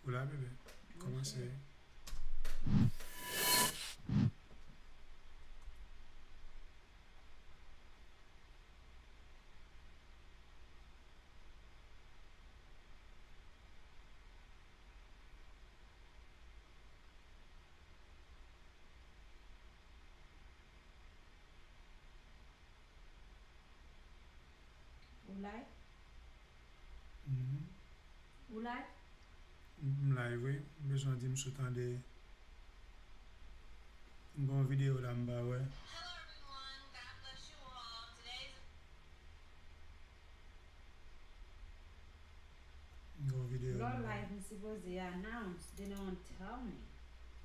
Oula bébé, comment c'est? Oulai, Mhm. oulai. Live, oui. Besoin de me soutenir de une bonne vidéo là, m'ba, ouais. Une bonne vidéo Your m'ba. life is supposed to announce. They don't tell me.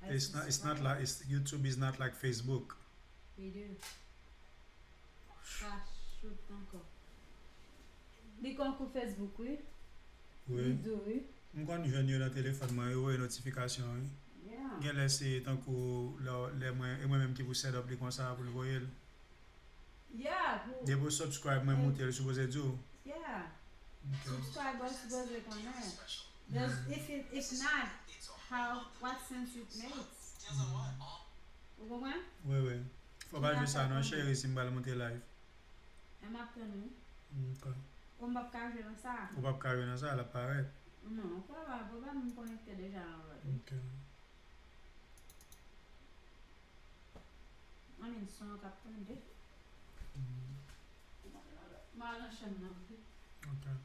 I It's not subscribe. like YouTube is not like Facebook. We do. Ah, shoot encore. Li kon kou Facebook, oui. Li Oui. do, oui. M'kon jwenn yo nan téléphone moi, yo wè notification, oui. Yeah. Gen lè c'est tant kou lè moi-même qui vous set up li kon sa pou l'voyer. Yeah. De vous subscribe moi monter le supposé dire. Yeah. Okay. Subscribers supposed to connect. If not, what sense it makes? Vous comprenez? Oui, oui. Faut pas jouer ça non chérie si m'bal monter live. Am ap ten nou? Okay. Ou mbap ka jwe nan sa? Ou pas carré dans ça, la paraît. Non, pou ba m konekte deja nan lodi. Okay. Amin son kap ten de. Ma lan chen nan. Okay.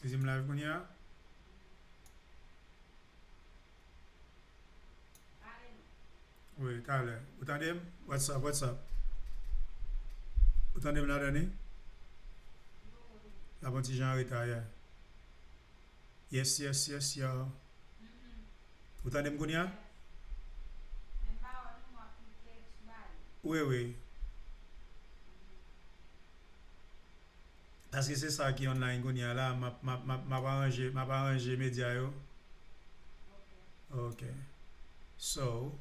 Is him live kon ya? Oui, t'as Ou t'en dem? What's up, what's up? Ou t'en dem la dani? La bon ti jan reta ya. Yes, yes, yes, yo. Ou t'en dem kon ya? Oui, oui. Parce que c'est ça qui est online kon ya la, m'a arrangé média yo. Okay. So,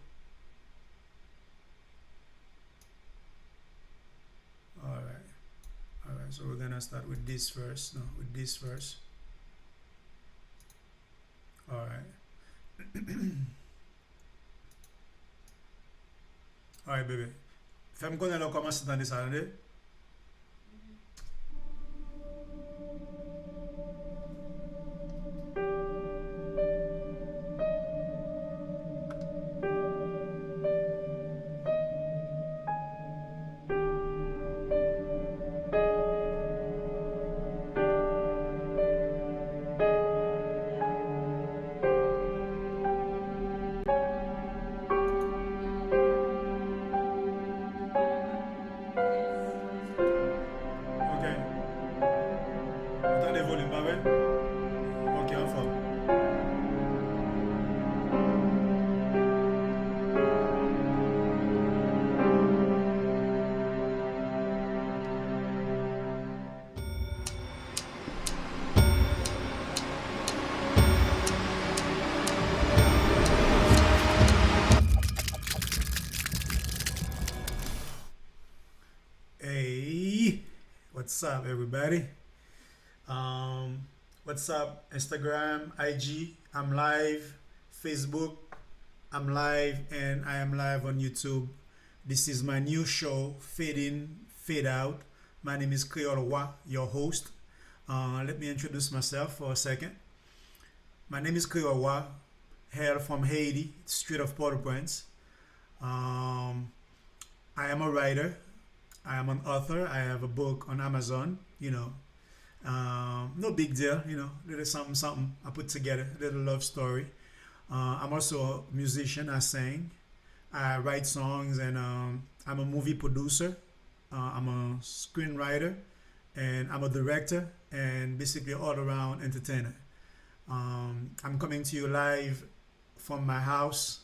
alright. Alright, so we're gonna start with this first. No, with this first. Alright. Alright, baby. Fais-moi connaître comment c'est dans ça, attendez? Ok. Attendez, volume, pas vrai? Ok, en forme. Hey, what's up, everybody? What's up, Instagram, IG? I'm live. Facebook, I'm live, and I am live on YouTube. This is my new show, Fade In, Fade Out. My name is Creole Wa, your host. Let me introduce myself for a second. My name is Creole Wa, hail from Haiti, straight of Port-au-Prince. I am a writer. I am an author. I have a book on Amazon. No big deal. Little something, something I put together. Little love story. I'm also a musician. I sing. I write songs, and I'm a movie producer. I'm a screenwriter, and I'm a director, and basically all around entertainer. I'm coming to you live from my house.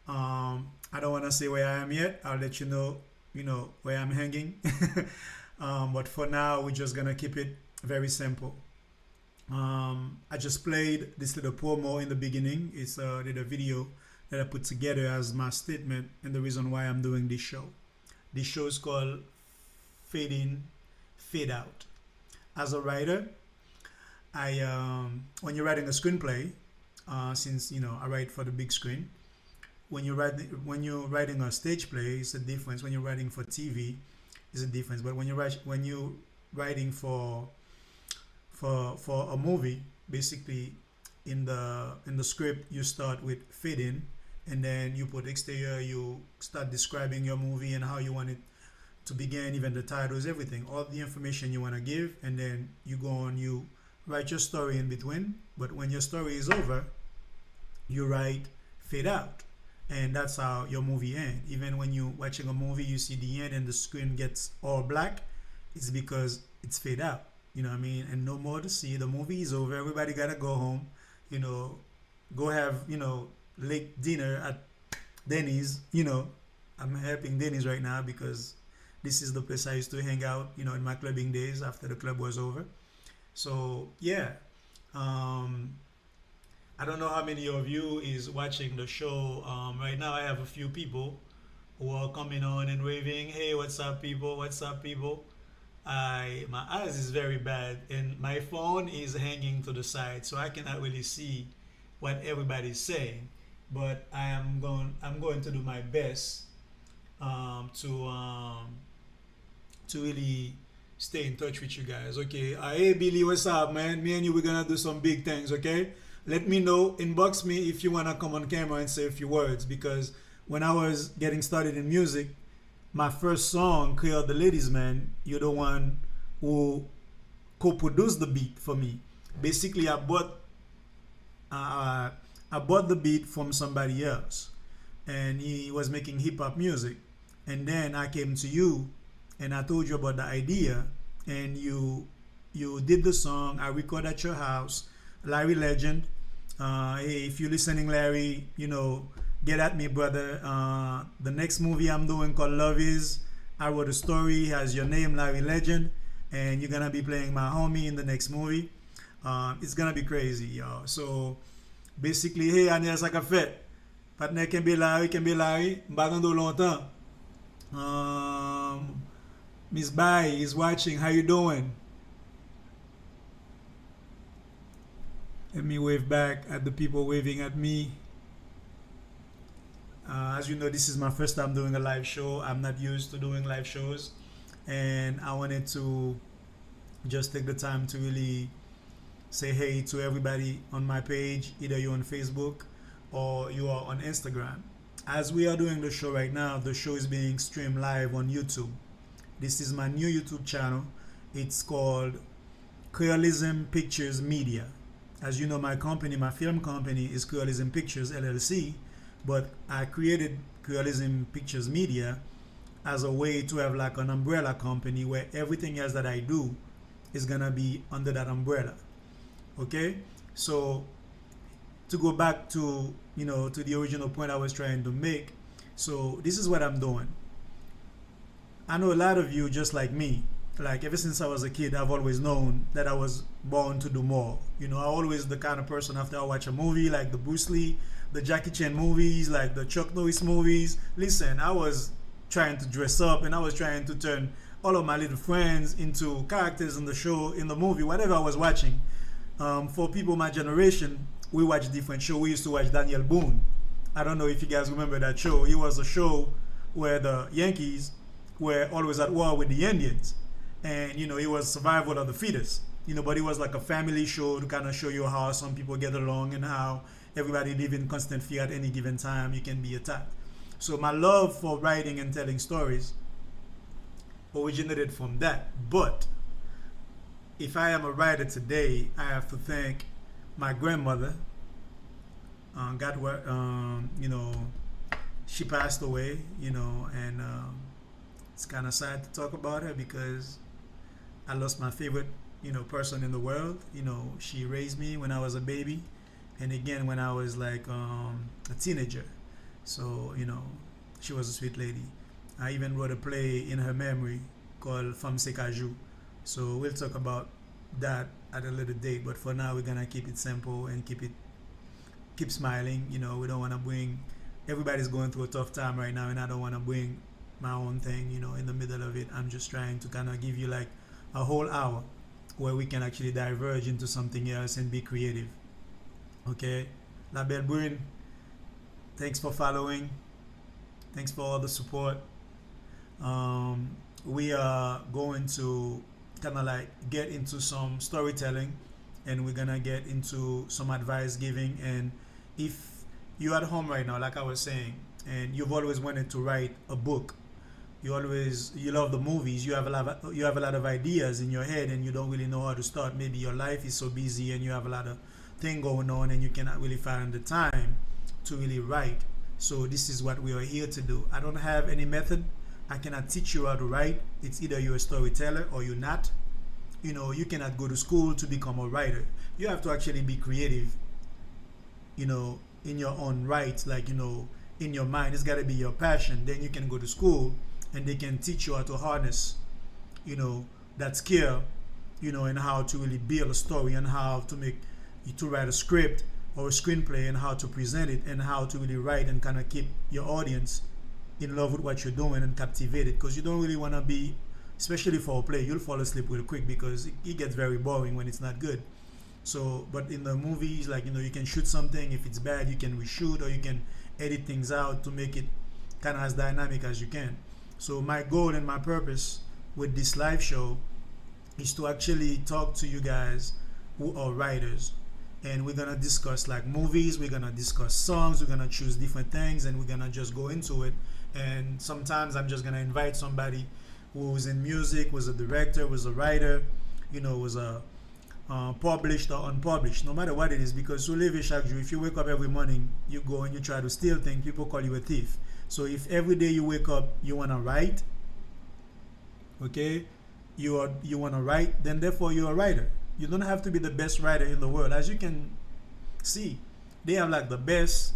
I don't want to say where I am yet. I'll let you know where I'm hanging. But for now, we're just gonna keep it very simple. I just played this little promo in the beginning. It's a little video that I put together as my statement and the reason why I'm doing this show. This show is called Fade In, Fade Out. As a writer, when you're writing a screenplay, since I write for the big screen, when you're writing a stage play, it's a difference. When you're writing for TV, it's a difference. But when you're writing for a movie, basically in the script you start with fade in, and then you put exterior. You start describing your movie and how you want it to begin, even the titles, everything, all the information you want to give, and then you go on. You write your story in between. But when your story is over, you write fade out, and that's how your movie ends. Even when you're watching a movie, you see the end and the screen gets all black. It's because it's fade out. You know what I mean? And no more to see. The movie is over. Everybody gotta go home. Go have late dinner at Denny's. I'm helping Denny's right now because this is the place I used to hang out. In my clubbing days after the club was over. So yeah, I don't know how many of you is watching the show. Right now, I have a few people who are coming on and waving. Hey, what's up, people? What's up, people? My eyes is very bad, and my phone is hanging to the side, so I cannot really see what everybody's saying. But I'm going to do my best to really stay in touch with you guys. Okay. Hey Billy, what's up, man? Me and you, we're gonna do some big things. Okay. Let me know. Inbox me if you wanna come on camera and say a few words, because when I was getting started in music, my first song, Clear the Ladies Man, you're the one who co-produced the beat for me. Basically, I bought the beat from somebody else, and he was making hip hop music. And then I came to you, and I told you about the idea, and you did the song. I recorded at your house, Larry Legend. Hey, if you're listening, Larry, get at me, brother. The next movie I'm doing called Love Is. I wrote a story, has your name, Larry Legend, and you're gonna be playing my homie in the next movie. It's gonna be crazy, y'all. So basically, hey, Aniel Sakafet, partner can be Larry, Mbagando longtemps. Miss Bai is watching. How you doing? Let me wave back at the people waving at me. As you know, this is my first time doing a live show. I'm not used to doing live shows, and I wanted to just take the time to really say hey to everybody on my page, either you're on Facebook or you are on Instagram. As we are doing the show right now, the show is being streamed live on YouTube. This is my new YouTube channel. It's called Creolism Pictures Media. As you know, my company, my film company, is Creolism Pictures LLC, but I created Creolism Pictures Media as a way to have like an umbrella company where everything else that I do is gonna be under that umbrella. Okay? So to go back to to the original point I was trying to make, so this is what I'm doing. I know a lot of you just like me. Like ever since I was a kid, I've always known that I was born to do more. I always the kind of person after I watch a movie like the Bruce Lee, the Jackie Chan movies, like the Chuck Norris movies. Listen, I was trying to dress up and I was trying to turn all of my little friends into characters in the show, in the movie, whatever I was watching. For people my generation, we watch different shows. We used to watch Daniel Boone. I don't know if you guys remember that show. It was a show where the Yankees were always at war with the Indians. And, it was survival of the fittest. But it was like a family show to kind of show you how some people get along and how everybody live in constant fear at any given time. You can be attacked. So my love for writing and telling stories originated from that. But if I am a writer today, I have to thank my grandmother. She passed away, and it's kind of sad to talk about her because I lost my favorite person in the world. She raised me when I was a baby, and again when I was like a teenager. So she was a sweet lady. I even wrote a play in her memory called Femme Sekaju. So we'll talk about that at a later date. But for now, we're gonna keep it simple and keep smiling. We don't want to bring. Everybody's going through a tough time right now, and I don't want to bring my own thing. In the middle of it. I'm just trying to kind of give you like a whole hour where we can actually diverge into something else and be creative. Okay, La Belle Brune, thanks for following. Thanks for all the support. We are going to kind of like get into some storytelling, and we're gonna get into some advice giving. And if you're at home right now, like I was saying, and you've always wanted to write a book, you love the movies, you have a lot of ideas in your head, and you don't really know how to start. Maybe your life is so busy and you have a lot of thing going on, and you cannot really find the time to really write. So this is what we are here to do. I don't have any method. I cannot teach you how to write. It's either you're a storyteller or you're not. You cannot go to school to become a writer. You have to actually be creative, in your own right, like, in your mind. It's got to be your passion. Then you can go to school and they can teach you how to harness, that skill, and how to really build a story, and how to write a script or a screenplay, and how to present it, and how to really write and kind of keep your audience in love with what you're doing and captivate it. Because you don't really want to be, especially for a play, you'll fall asleep real quick because it gets very boring when it's not good. So, but in the movies, like, you can shoot something. If it's bad, you can reshoot, or you can edit things out to make it kind of as dynamic as you can. So my goal and my purpose with this live show is to actually talk to you guys who are writers, and we're gonna discuss like movies, we're gonna discuss songs, we're gonna choose different things, and we're gonna just go into it. And sometimes I'm just gonna invite somebody who's in music, who's a director, who's a writer, who's a published or unpublished, no matter what it is. Because if you wake up every morning, you go and you try to steal things, people call you a thief. So if every day you wake up you wanna write, okay, you wanna write, then therefore you're a writer. You don't have to be the best writer in the world. As you can see, they have like the best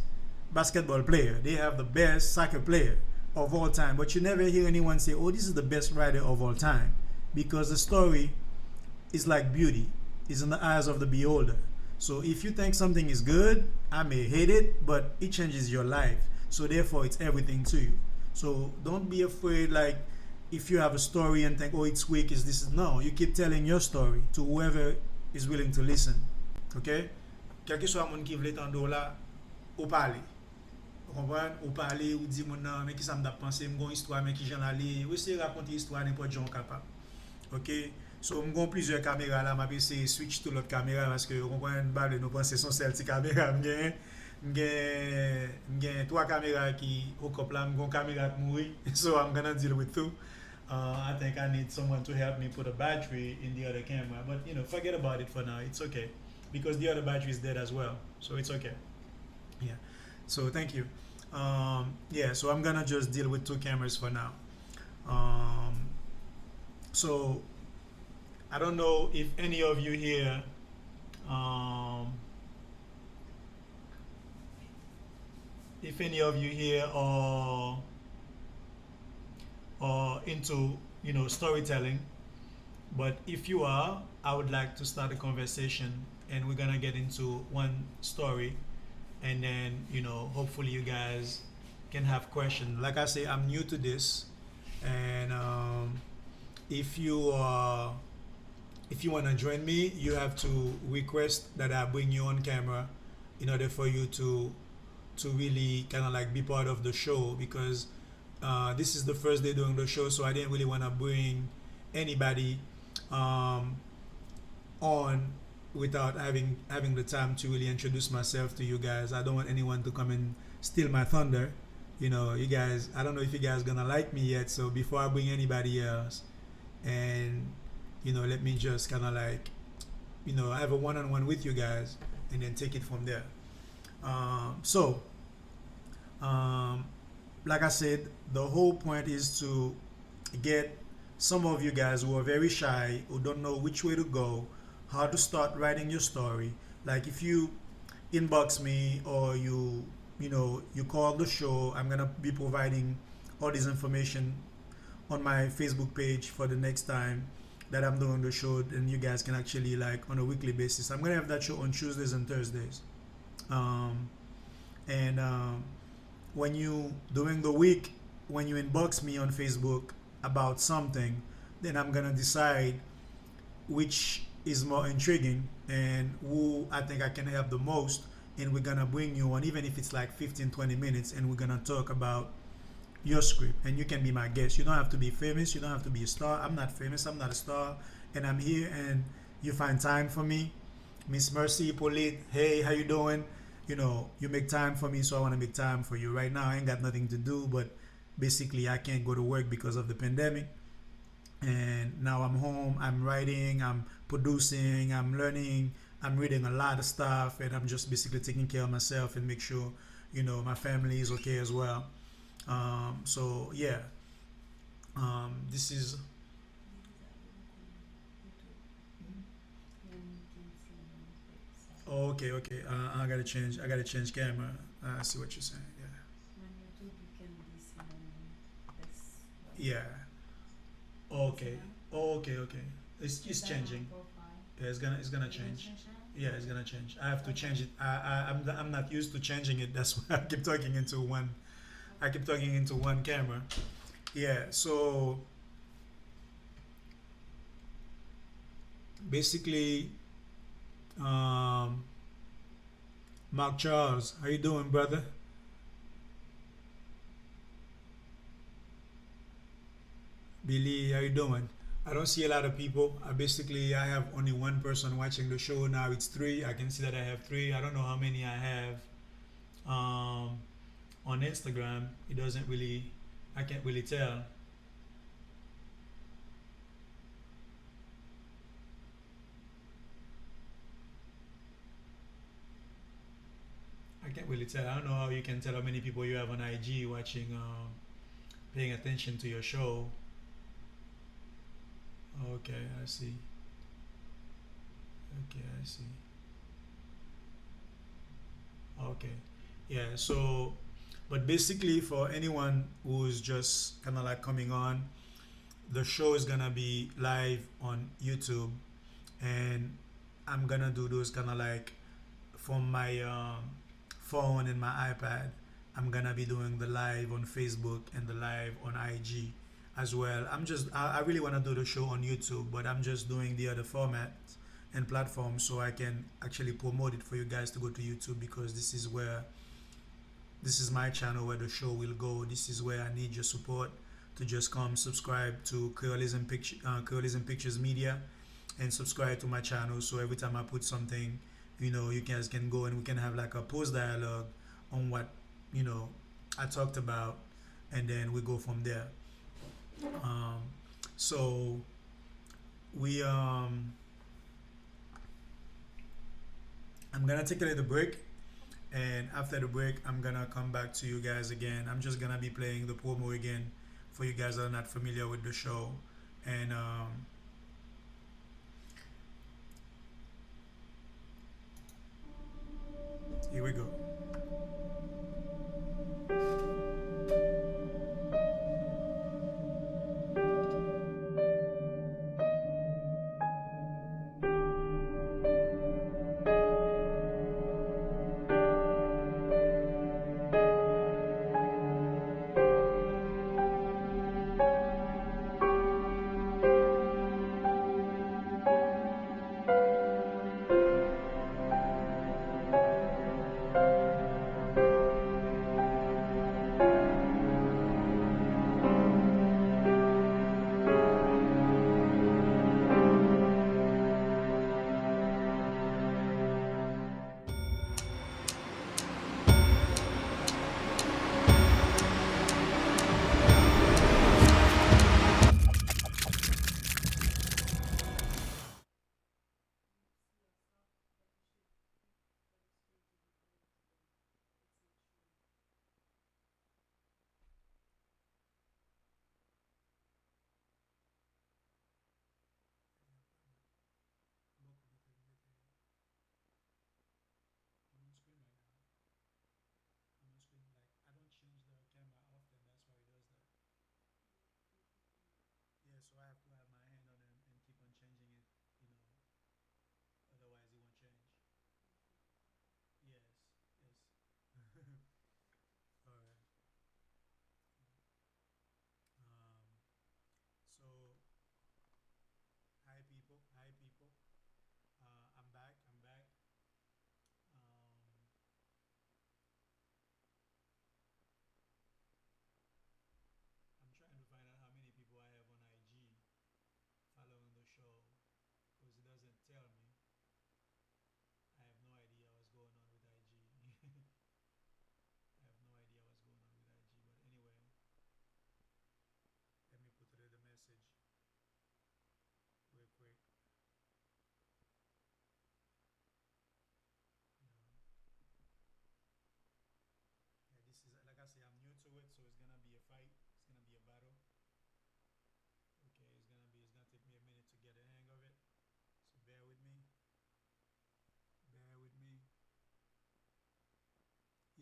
basketball player, they have the best soccer player of all time, but you never hear anyone say, oh, this is the best writer of all time. Because the story is like beauty, is in the eyes of the beholder. So if you think something is good, I may hate it, but it changes your life. So therefore it's everything to you. So don't be afraid, like, if you have a story and think, oh, it's weak, is this? No, you keep telling your story to whoever is willing to listen. Okay? Quel que soit moun ki vle tando la, ou parler. Ou kompren? Ou parler, ou di moun nan, men ki sa m'dap panse, m'gon histoire, men ki jan ali, ou essayer raconter histoire n'importe jon capable. Ok? So m'gon plusieurs caméras là, m'a essayer switch to l'autre caméra parce que, ou kompren, bale nou panse son sel ti caméra m'gen trois caméras qui au kop la, m'gon caméra qui mouri. So I'm gonna deal with two. I think I need someone to help me put a battery in the other camera, but forget about it for now. It's okay because the other battery is dead as well, so it's okay. Yeah. So thank you. Yeah. So I'm gonna just deal with two cameras for now. So I don't know if any of you here are into storytelling, but if you are, I would like to start a conversation, and we're gonna get into one story, and then hopefully you guys can have questions. Like I say, I'm new to this, and if you want to join me, you have to request that I bring you on camera in order for you to really kind of like be part of the show, because this is the first day doing the show, so I didn't really want to bring anybody on without having the time to really introduce myself to you guys. I don't want anyone to come and steal my thunder. You guys, I don't know if you guys gonna like me yet, so before I bring anybody else, and let me just kind of like have a one-on-one with you guys, and then take it from there. Like I said, the whole point is to get some of you guys who are very shy, who don't know which way to go, how to start writing your story. Like if you inbox me or you call the show, I'm gonna be providing all this information on my Facebook page for the next time that I'm doing the show, and you guys can actually like on a weekly basis. I'm gonna have that show on Tuesdays and Thursdays. Um, and when you during the week, when you inbox me on Facebook about something, then I'm gonna decide which is more intriguing and who I think I can help the most, and we're gonna bring you on, even if it's like 15-20 minutes, and we're gonna talk about your script, and you can be my guest. You don't have to be famous, you don't have to be a star. I'm not famous, I'm not a star, and I'm here, and you find time for me. Miss Mercy Polite, hey, how you doing? You make time for me, so I want to make time for you. Right now I ain't got nothing to do, but basically I can't go to work because of the pandemic, and now I'm home, I'm writing, I'm producing, I'm learning, I'm reading a lot of stuff, and I'm just basically taking care of myself and make sure my family is okay as well. So yeah, this is oh, okay, okay. I gotta change camera. I see what you're saying. Yeah, yeah. Okay, okay, okay. It's changing. Yeah, it's gonna change. Yeah, it's gonna change. I have to change it. I'm not used to changing it. That's why I keep talking into one. I keep talking into one camera. Yeah. So basically, um, Mark Charles, how you doing, brother? Billy, how you doing? I don't see a lot of people. I have only one person watching the show now. It's three. I can see that I have three. I don't know how many I have um, on Instagram. It doesn't really. I can't really tell. I can't really tell. I don't know how you can tell how many people you have on IG watching, paying attention to your show. Okay, I see. Okay, I see. Okay. Yeah, so, but basically, for anyone who's just kind of like coming on, the show is gonna be live on YouTube, and I'm gonna do those kind of like from my phone and my iPad. I'm gonna be doing the live on Facebook and the live on IG as well. I really wanna do the show on YouTube, but I'm just doing the other formats and platforms so I can actually promote it for you guys to go to YouTube, because this is my channel where the show will go. This is where I need your support to just come subscribe to Creolism Pictures Media, and subscribe to my channel, so every time I put something, you guys can go and we can have like a post dialogue on what you know I talked about, and then we go from there. Um, so we I'm gonna take a little break, and after the break I'm gonna come back to you guys again. I'm just gonna be playing the promo again for you guys that are not familiar with the show, and here we go.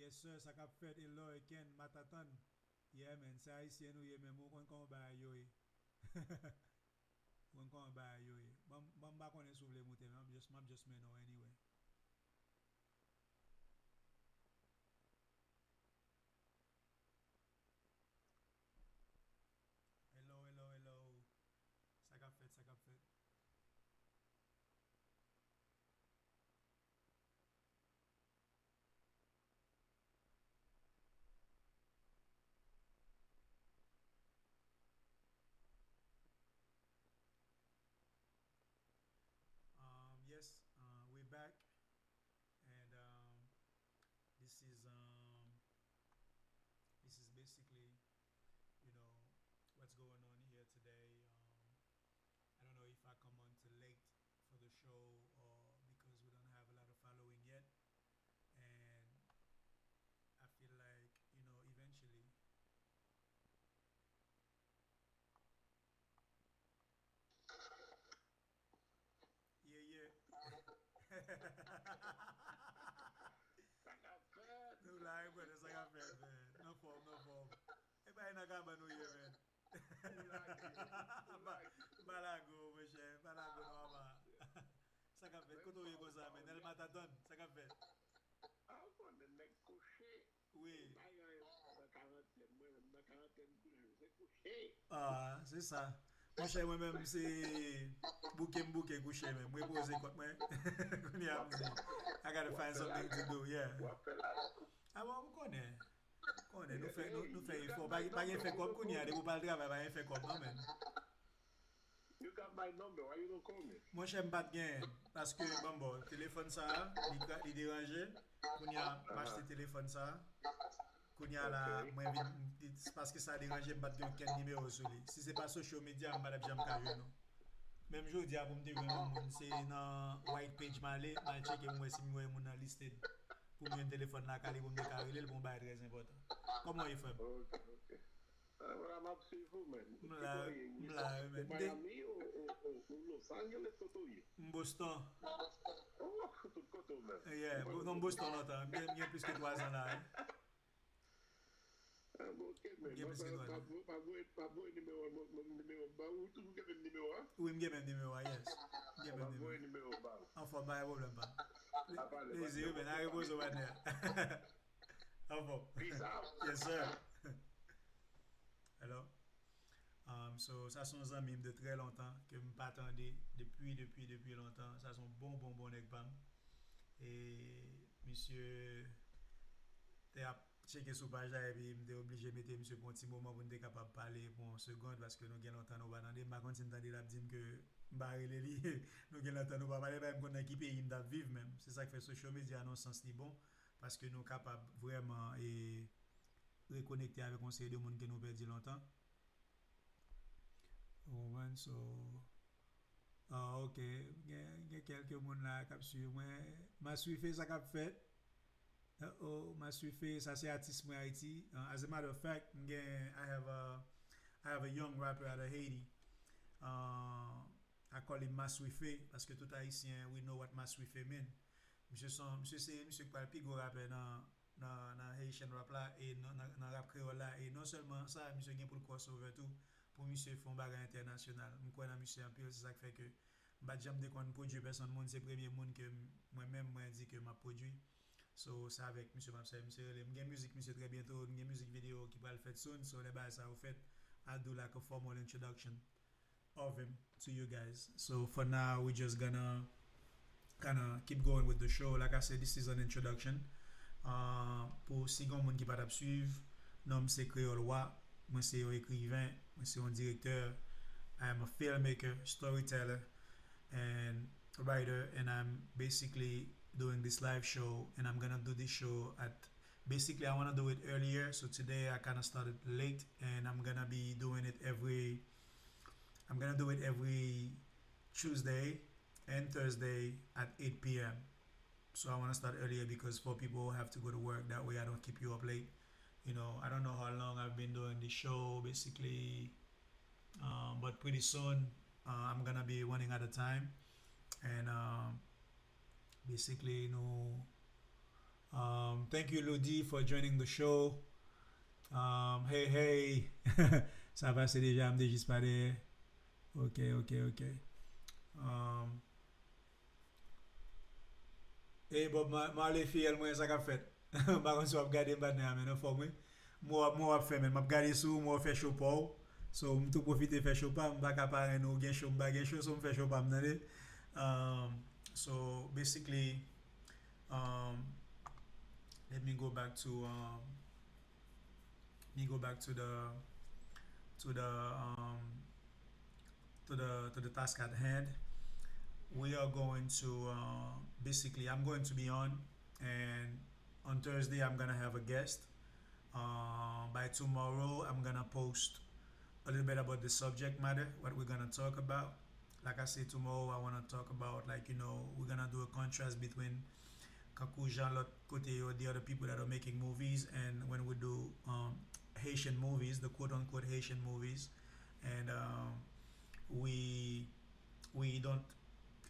Yes sir, ça qu'a fait Eloy Ken Matatan. Yeah man, c'est haïtien nous même on kon ba yo. On kon ba yo. Bon ba connait sou vle monter, I'm just me know anyway. Hello, hello, hello. Ça qu'a fait, ça qu'a fait. Yes, we're back, and this is um, this is basically, you know, what's going on here today. I don't know if I come on too late for the show or because we don't have a lot of following yet, and I feel like eventually, yeah, yeah. No lie, but it's like I'm man. No form, no form. Everybody not gonna know you, man. Balago, Michel, Balago, no ama. Ça qu'a fait, koto ye kosa, men. El matadon, ça qu'a fait. Avant de me coucher, Oui. la quarantaine, moi, la quarantaine, c'est couché. Ah, c'est ça. Mon cher, moi-même, c'est bouquet couché, même. Moi, poser contre moi. I gotta find something to do, yeah. Ah bon, vous connaissez. Connaissez, nous fait effort. Pas rien fait comme qu'on y a, vous parlez de travail, pas rien fait comme non, même. You got my number, why you don't call me? Moi, j'aime pas bien. Parce que, bon, téléphone ça, il dérange. Qu'on y a acheté téléphone ça. Qu'on y a là, Okay. moi, parce que ça dérange, je pas de quel numéro sur lui. Si c'est pas social media, je ne vais pas carré, non. Même je dis à pour me dire vraiment, c'est dans white page, je checker moi si je suis listed. Pour mon téléphone là, pour me carré, le bon bail très important. Comment il fait? Okay, okay. Well, I'm up to you, man. M'la, De man. Miami ou Los Angeles, tout y Boston. Oh, tout côté, man. Yeah, non Boston longtemps. Bien plus que 3 ans là. Hein. Ok, man. Bien plus que 3 ans. Pas beau numéro, bah, où tu veux que numéro, hein? Oui, je même numéro, yes. Je Pas même beau numéro. numéro, bah. Enfin, pas de problème pas. Après, Les yeux, mais n'arrive pas au banner. Enfin. Peace out. Yes, sir. Hello. So, ça sont des amis de très longtemps que je ne m'attendais depuis longtemps. Ça sont bon nèg pam. Et monsieur t'es checké sur page là et puis m'était obligé de mettre monsieur pour un petit moment pour nous capable de parler pour une seconde parce que nous avons longtemps nous pas attendre. Par contre, si nous la dire que barrer les li, nous avons longtemps nous pas parler même qu'on qui pays nous vivre même. C'est ça qui fait social media non sens ni bon parce que nous capable vraiment et reconnecter avec un série de monde que nous perdu longtemps. Oh, so ah, ok, il y a quelques monde là qui suivent moi. Ma suivi ça qu'a fait. Oh, ma suivi ça c'est artiste moi Haïti. As a matter of fact, I have a young rapper out of Haiti. I call him Maswife parce que tout haïtien we know what Maswife mean. Monsieur c'est monsieur qui parle plus gros rapper dans Haitian rap là et dans rap créole là et non seulement ça monsieur gain pour le crossover tout pour monsieur font bagarre international. Me connais monsieur en pile c'est ça qui fait que bah j'aime de qu'on produit personne monde c'est premier monde que moi-même moi dit que m'a produit. So ça avec monsieur Mapsa monsieur me musique monsieur très bientôt, me musique vidéo qui va le faire soon so les bases ça au fait I do like a formal introduction of him to you guys. So for now we just gonna kind of keep going with the show. Like I said, this is an introduction. Pour si grand monde qui pas suivre, nom c'est Créole Wa, moi c'est un écrivain, moi c'est un directeur. I am a filmmaker, storyteller, and writer, and I'm basically doing this live show, and I'm gonna do this show at basically I wanna do it earlier, so today I kind of started late, and I'm gonna do it every Tuesday and Thursday at 8 p.m. So I want to start earlier because for people who have to go to work, that way I don't keep you up late. I don't know how long I've been doing this show, basically, but pretty soon I'm gonna be running out of time, and basically, Thank you, Lodi, for joining the show. Hey, hey. Ça va, c'est déjà, I'm just pas there. Ok, ok, ok. Um, hey, Bob, ma le fi el mwen sa ka fet. Ba kon si wap gade mbat nan men, fò mwen. Mwen wap fe men, map gade sou, mwen wap fe show pa ou. So, mwen tou profite fe show pa, mwen baka pare nou gen show, mba gen show, so mwen fe show pa mnen de. So, basically, um, let me go back to me go back to the to the task at hand. We are going to basically I'm going to be on, and on Thursday I'm gonna have a guest. By tomorrow I'm gonna post a little bit about the subject matter, what we're gonna talk about. Like I said, tomorrow I wanna talk about, like, we're gonna do a contrast between Kakuja lot kote or the other people that are making movies, and when we do Haitian movies, the quote unquote Haitian movies, and we we don't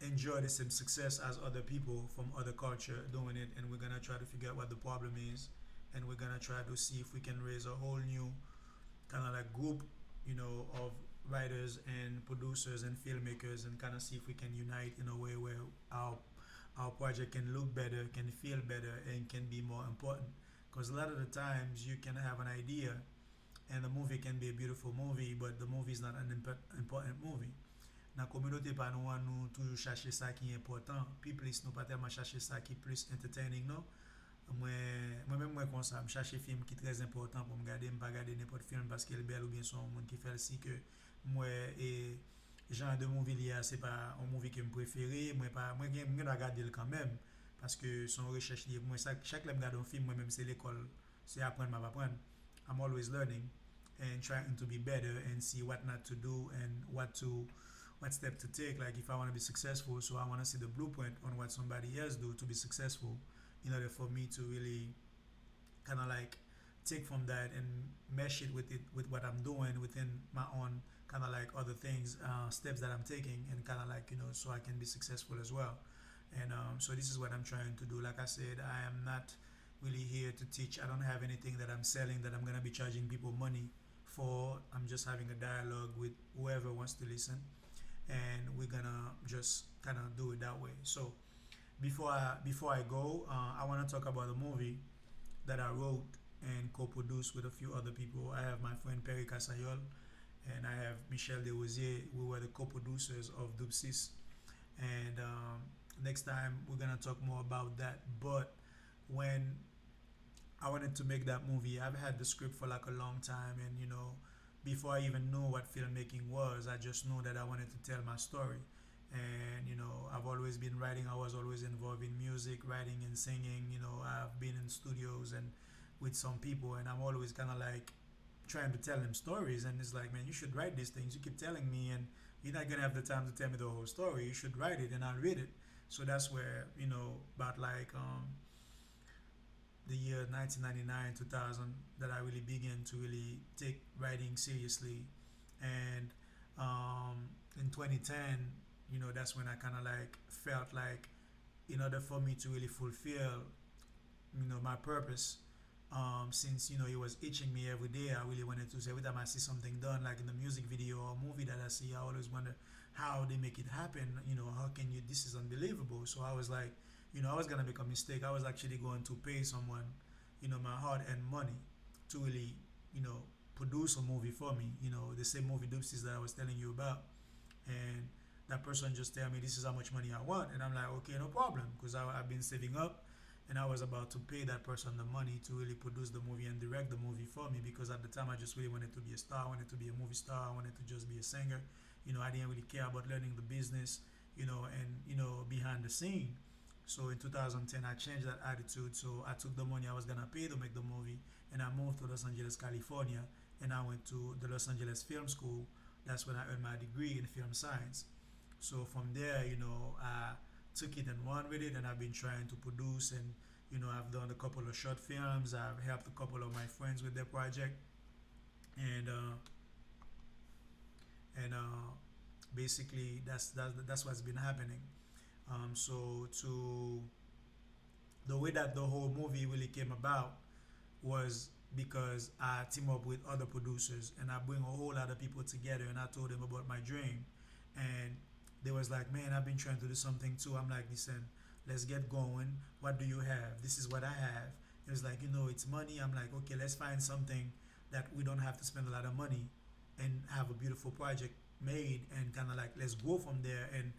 enjoy the same success as other people from other culture doing it, and we're gonna try to figure out what the problem is, and we're gonna try to see if we can raise a whole new kind of like group, of writers and producers and filmmakers, and kind of see if we can unite in a way where our project can look better, can feel better, and can be more important. Because a lot of the times you can have an idea, and the movie can be a beautiful movie, but the movie is not an important movie. Nan komunote pa nou an nou toujou chache sa ki important, pi plis nou pa telman chache sa ki plus entertaining nou. Mwen kon sa, m chache film ki trez important pou m gade, m pa gade nepot film paske el bel ou bien son moun ki fel si ke mwen jan de movie li a, se pa un movie ke m prefere, mwen gen a gade el kanmem, paske son recherche li, mwen chak lem gade un film, mwen menm se l'ekol, se apren ma apren. I'm always learning and trying to be better and see what not to do and what step to take, like if I want to be successful. So I want to see the blueprint on what somebody else do to be successful, in order for me to really kind of like take from that and mesh it with what I'm doing within my own kind of like other things, steps that I'm taking, and kind of like, so I can be successful as well. And so this is what I'm trying to do. Like I said, I am not really here to teach. I don't have anything that I'm selling that I'm gonna be charging people money for. I'm just having a dialogue with whoever wants to listen, and we're gonna just kind of do it that way. So before I go, I want to talk about a movie that I wrote and co-produced with a few other people. I have my friend Perry Casayol, and I have Michel Desrosiers. We were the co-producers of Dupsis, and next time we're gonna talk more about that. But when I wanted to make that movie, I've had the script for like a long time, and before I even knew what filmmaking was, I just knew that I wanted to tell my story. And I've always been writing. I was always involved in music, writing and singing. I've been in studios and with some people, and I'm always kind of like trying to tell them stories. And it's like, man, you should write these things. You keep telling me, and you're not gonna have the time to tell me the whole story. You should write it, and I'll read it. So that's where, about like the year 1999, 2000, that I really began to really take writing seriously. And in 2010, that's when I kind of like felt like, in order for me to really fulfill, my purpose, since it was itching me every day. I really wanted to say, every time I see something done, like in the music video or movie that I see, I always wonder how they make it happen. How can you? This is unbelievable. So I was like, I was gonna make a mistake. I was actually going to pay someone, my hard-earned money, to really, produce a movie for me. The same movie Doopsies that I was telling you about, and that person just tell me this is how much money I want, and I'm like, okay, no problem, because I've been saving up, and I was about to pay that person the money to really produce the movie and direct the movie for me, because at the time I just really wanted to be a star. I wanted to be a movie star. I wanted to just be a singer. I didn't really care about learning the business, and behind the scene. So in 2010, I changed that attitude. So I took the money I was gonna pay to make the movie, and I moved to Los Angeles, California, and I went to the Los Angeles Film School. That's when I earned my degree in film science. So from there, I took it and run with it, and I've been trying to produce, and I've done a couple of short films. I've helped a couple of my friends with their project, and basically that's what's been happening. So the way that the whole movie really came about was because I team up with other producers and I bring a whole lot of people together and I told them about my dream, and they was like, man, I've been trying to do something too. I'm like, listen, let's get going. What do you have? This is what I have. It was like, it's money. I'm like, okay, let's find something that we don't have to spend a lot of money and have a beautiful project made, and kind of like let's go from there. And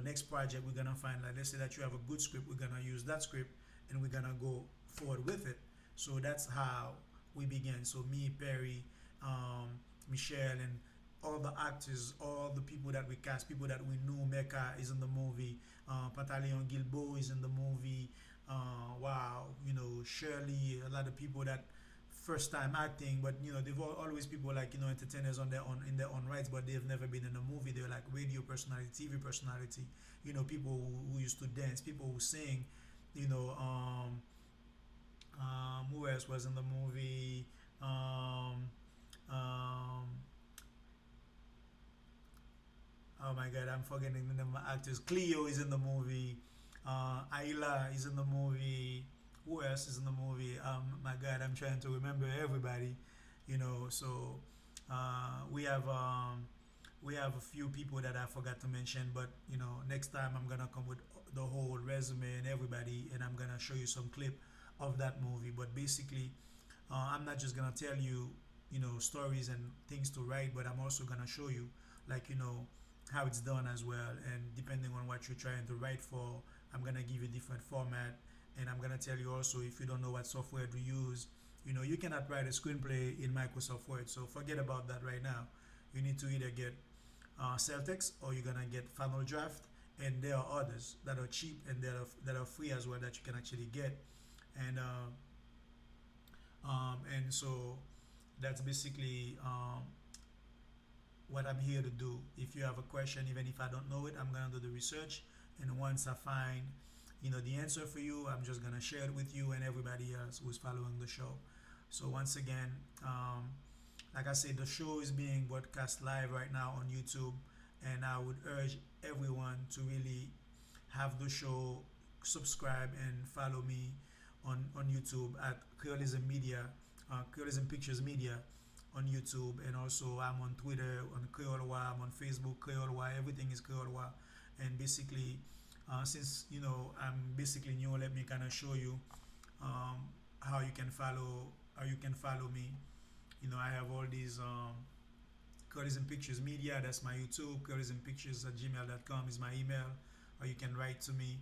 next project we're gonna find, like, let's say that you have a good script, we're gonna use that script and we're gonna go forward with it. So that's how we began. So me, Perry, Michelle, and all the actors, all the people that we cast, people that we knew. Mecca is in the movie. Pantaleon Gilbo is in the movie. Wow, Shirley, a lot of people that first time acting, but they've always people like entertainers on their own in their own rights, but they've never been in a movie. They're like radio personality, TV personality. People who used to dance, people who sing. You know, who else was in the movie? Um, oh my God, I'm forgetting the name of actors. Cleo is in the movie. Ayla is in the movie. Who else is in the movie? My God, I'm trying to remember everybody. So we have a few people that I forgot to mention, but next time I'm gonna come with the whole resume and everybody, and I'm gonna show you some clip of that movie. But basically, I'm not just gonna tell you, stories and things to write, but I'm also gonna show you, like, how it's done as well. And depending on what you're trying to write for, I'm gonna give you different format, and I'm gonna tell you also, if you don't know what software to use, you cannot write a screenplay in Microsoft Word. So forget about that right now. You need to either get Celtex, or you're gonna get Final Draft, and there are others that are cheap and that are free as well that you can actually get. And so that's basically what I'm here to do. If you have a question, even if I don't know it, I'm gonna do the research, and once I find the answer for you, I'm just gonna share it with you and everybody else who's following the show. So once again, like I said, the show is being broadcast live right now on YouTube, and I would urge everyone to really have the show, subscribe and follow me on YouTube at Creolism Media, Creolism Pictures Media on YouTube, and also I'm on Twitter on Creolwa, I'm on Facebook Creolwa, everything is Creolwa. And basically, since I'm basically new, let me kind of show you how you can follow me. I have all these Creolism Pictures Media, that's my YouTube. Creolism Pictures at gmail.com is my email, or you can write to me.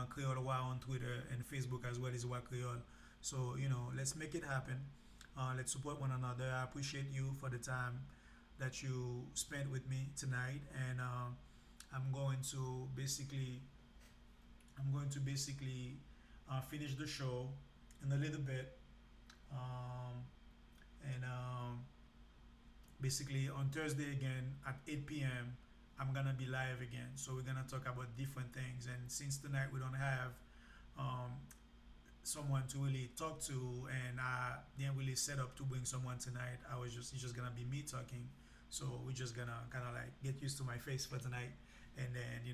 Creolwa on Twitter and Facebook as well is Wa Creole. So let's make it happen. Let's support one another. I appreciate you for the time that you spent with me tonight, and I'm going to basically finish the show in a little bit, um, and basically on Thursday again at 8 p.m. I'm gonna be live again. So we're gonna talk about different things. And since tonight we don't have um, someone to really talk to, and I didn't really set up to bring someone tonight, it's just gonna be me talking. So we're just gonna kind of like get used to my face for tonight, and then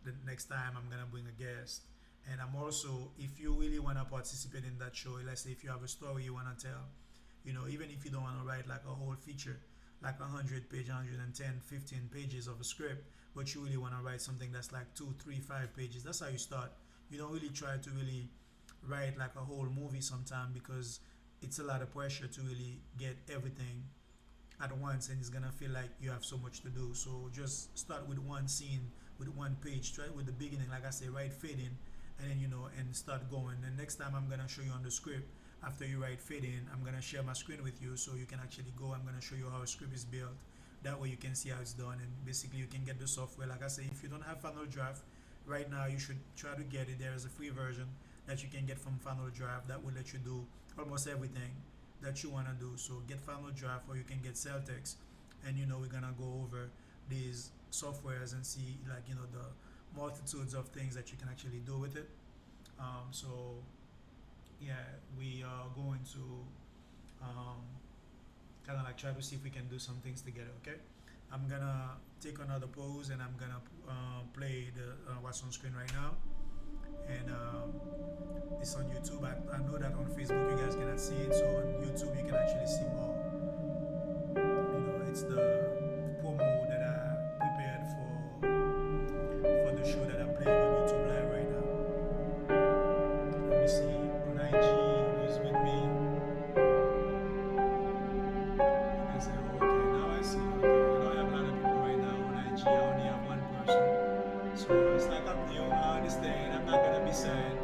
the next time I'm gonna bring a guest. And I'm also, if you really wanna participate in that show, let's say if you have a story you wanna tell, even if you don't wanna write like a whole feature, like 100 page, 110, 15 pages of a script, but you really wanna write something that's like 2, 3, 5 pages. That's how you start. You don't really try to really write like a whole movie sometime, because it's a lot of pressure to really get everything at once, and it's gonna feel like you have so much to do. So just start with one scene, with one page. Try with the beginning, like I say, write fade in, and then and start going. And next time I'm gonna show you on the script. After you write fade in, I'm gonna share my screen with you so you can actually go. I'm gonna show you how a script is built. That way you can see how it's done, and basically you can get the software. Like I say, if you don't have Final Draft right now, you should try to get it. There is a free version that you can get from Final Draft that will let you do almost everything that you wanna do. So get Final Draft, or you can get Celtex, and we're gonna go over these softwares and see, like, the multitudes of things that you can actually do with it. So yeah, we are going to um, kind of like try to see if we can do some things together. Okay, I'm gonna take another pose, and I'm gonna play the what's on screen right now, and It's on YouTube. I know that on Facebook you guys cannot see it, so on YouTube you can actually see more. It's the promo that I prepared for the show that I'm playing on YouTube live right now. Let me see. On IG, who's with me? You can say, oh, okay, now I see. Okay, I don't have a lot of people right now on IG. I only have one person. So it's like I'm new. I understand. I'm not gonna be sad.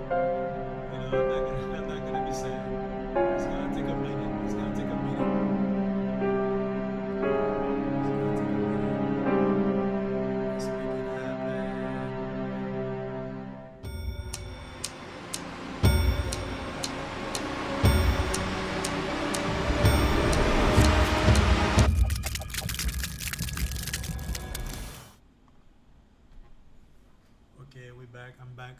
I'm not gonna be sad. It's gonna take a minute. It's gonna take a minute. Let's make it happen. Okay, we're back. I'm back.